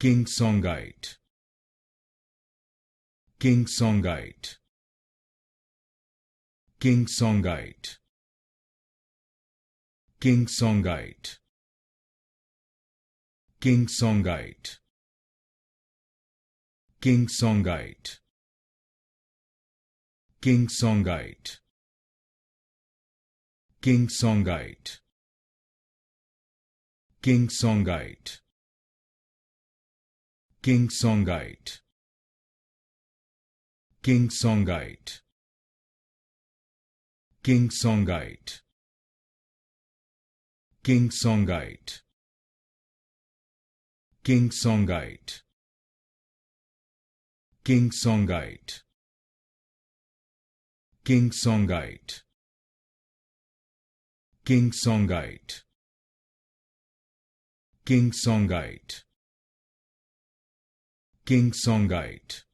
Qingsongite, Qingsongite, Qingsongite, Qingsongite, Qingsongite, Qingsongite, Qingsongite, Qingsongite, Qingsongite, Qingsongite, Qingsongite, Qingsongite, Qingsongite, Qingsongite, Qingsongite, Qingsongite, Qingsongite, Qingsongite, Qingsongite,